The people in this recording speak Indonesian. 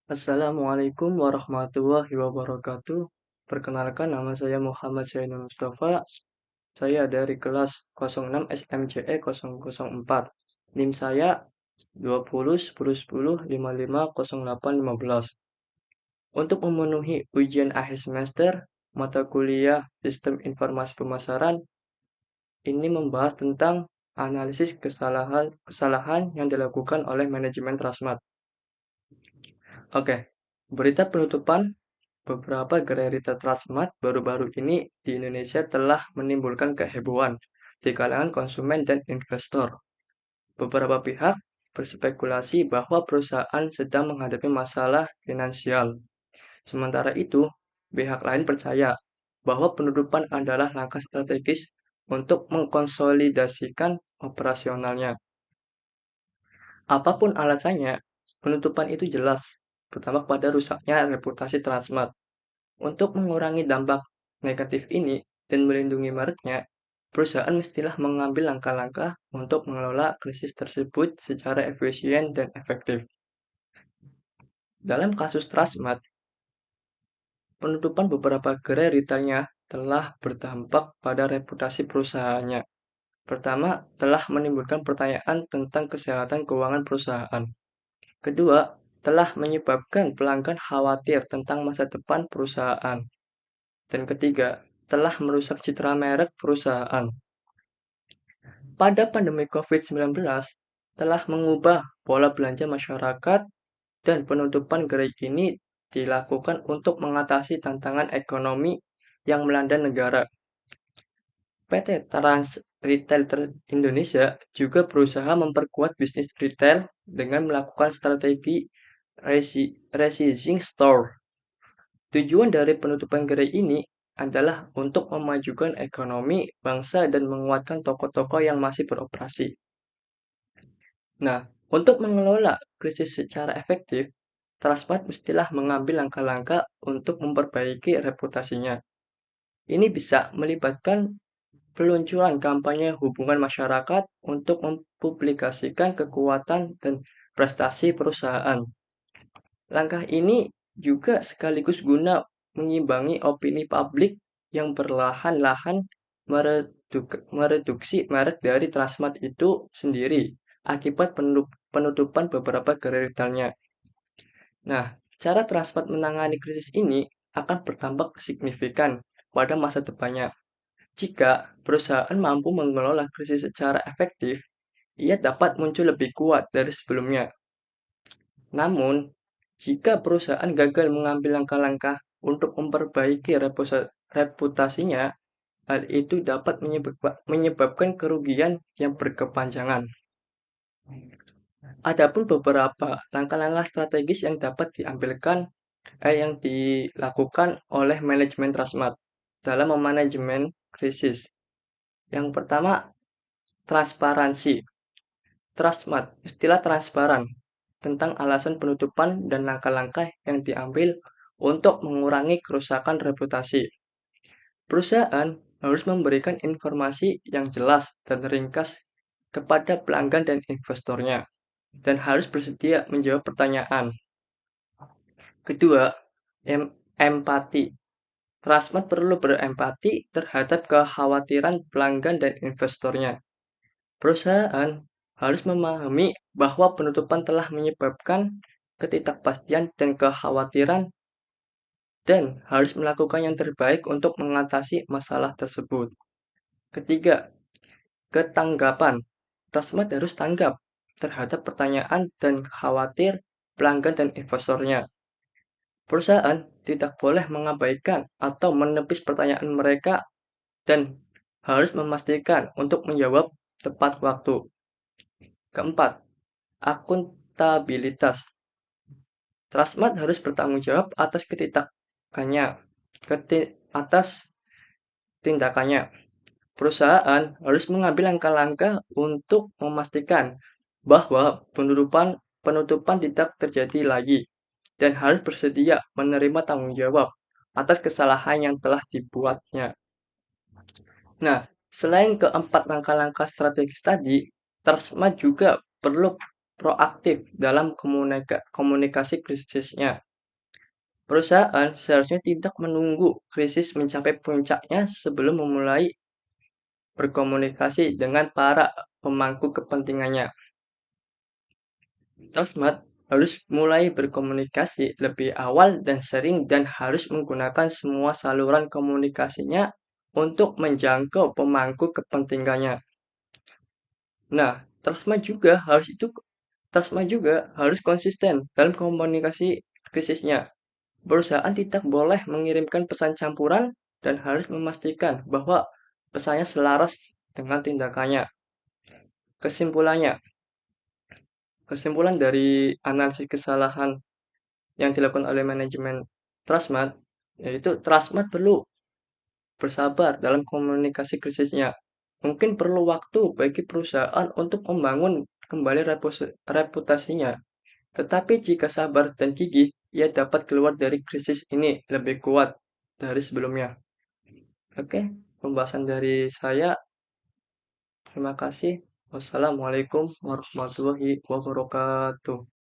Assalamualaikum warahmatullahi wabarakatuh. Perkenalkan nama saya Muhammad Zainul Mustafa. Saya dari kelas 06 SMCE 004. NIM saya 20 10 10 55 08 15. Untuk memenuhi ujian akhir semester, mata kuliah Sistem Informasi Pemasaran ini membahas tentang analisis kesalahan yang dilakukan oleh manajemen Transmart. Oke, berita penutupan beberapa gerai retail Transmart baru-baru ini di Indonesia telah menimbulkan kehebohan di kalangan konsumen dan investor. Beberapa pihak berspekulasi bahwa perusahaan sedang menghadapi masalah finansial. Sementara itu, pihak lain percaya bahwa penutupan adalah langkah strategis untuk mengkonsolidasikan operasionalnya. Apapun alasannya, penutupan itu jelas, pertama pada rusaknya reputasi Transmart. Untuk mengurangi dampak negatif ini dan melindungi mereknya, perusahaan mestilah mengambil langkah-langkah untuk mengelola krisis tersebut secara efisien dan efektif. Dalam kasus Transmart, penutupan beberapa gerai retailnya telah berdampak pada reputasi perusahaannya. Pertama, telah menimbulkan pertanyaan tentang kesehatan keuangan perusahaan. Kedua, telah menyebabkan pelanggan khawatir tentang masa depan perusahaan. Dan ketiga, telah merusak citra merek perusahaan. Pada pandemi COVID-19, telah mengubah pola belanja masyarakat dan penutupan gerai ini dilakukan untuk mengatasi tantangan ekonomi yang melanda negara. PT Trans Retail Indonesia juga berusaha memperkuat bisnis retail dengan melakukan strategi resizing store. Tujuan dari penutupan gerai ini adalah untuk memajukan ekonomi bangsa dan menguatkan toko-toko yang masih beroperasi. Nah, untuk mengelola krisis secara efektif, Transmart mestilah mengambil langkah-langkah untuk memperbaiki reputasinya. Ini bisa melibatkan peluncuran kampanye hubungan masyarakat untuk mempublikasikan kekuatan dan prestasi perusahaan. Langkah ini juga sekaligus guna mengimbangi opini publik yang perlahan-lahan mereduksi merek dari Transmart itu sendiri akibat penutupan beberapa gerai retailnya. Nah, cara Transmart menangani krisis ini akan berdampak signifikan pada masa depannya. Jika perusahaan mampu mengelola krisis secara efektif, ia dapat muncul lebih kuat dari sebelumnya. Namun, jika perusahaan gagal mengambil langkah-langkah untuk memperbaiki reputasinya, hal itu dapat menyebabkan kerugian yang berkepanjangan. Adapun beberapa langkah-langkah strategis yang dapat yang dilakukan oleh manajemen Transmart dalam memanajemen krisis. Yang pertama, transparansi. Transmart, istilah transparan tentang alasan penutupan dan langkah-langkah yang diambil untuk mengurangi kerusakan reputasi. Perusahaan harus memberikan informasi yang jelas dan ringkas kepada pelanggan dan investornya, dan harus bersedia menjawab pertanyaan. Kedua, empati. Transmart perlu berempati terhadap kekhawatiran pelanggan dan investornya. Perusahaan harus memahami bahwa penutupan telah menyebabkan ketidakpastian dan kekhawatiran dan harus melakukan yang terbaik untuk mengatasi masalah tersebut. Ketiga, ketanggapan. Transmart harus tanggap terhadap pertanyaan dan khawatir pelanggan dan investornya. Perusahaan tidak boleh mengabaikan atau menepis pertanyaan mereka dan harus memastikan untuk menjawab tepat waktu. Keempat, akuntabilitas. Transmart harus bertanggung jawab atas tindakannya. Perusahaan harus mengambil langkah-langkah untuk memastikan bahwa penutupan tidak terjadi lagi dan harus bersedia menerima tanggung jawab atas kesalahan yang telah dibuatnya. Nah, selain keempat langkah-langkah strategis tadi, Transmart juga perlu proaktif dalam komunikasi krisisnya. Perusahaan seharusnya tidak menunggu krisis mencapai puncaknya sebelum memulai berkomunikasi dengan para pemangku kepentingannya. Transmart harus mulai berkomunikasi lebih awal dan sering dan harus menggunakan semua saluran komunikasinya untuk menjangkau pemangku kepentingannya. Nah, Transmart juga harus konsisten dalam komunikasi krisisnya. Perusahaan tidak boleh mengirimkan pesan campuran dan harus memastikan bahwa pesannya selaras dengan tindakannya. Kesimpulannya, kesimpulan dari analisis kesalahan yang dilakukan oleh manajemen Trustmart, yaitu Trustmart perlu bersabar dalam komunikasi krisisnya. Mungkin perlu waktu bagi perusahaan untuk membangun kembali reputasinya. Tetapi jika sabar dan gigih, ia dapat keluar dari krisis ini lebih kuat dari sebelumnya. Oke, pembahasan dari saya. Terima kasih. Wassalamualaikum warahmatullahi wabarakatuh.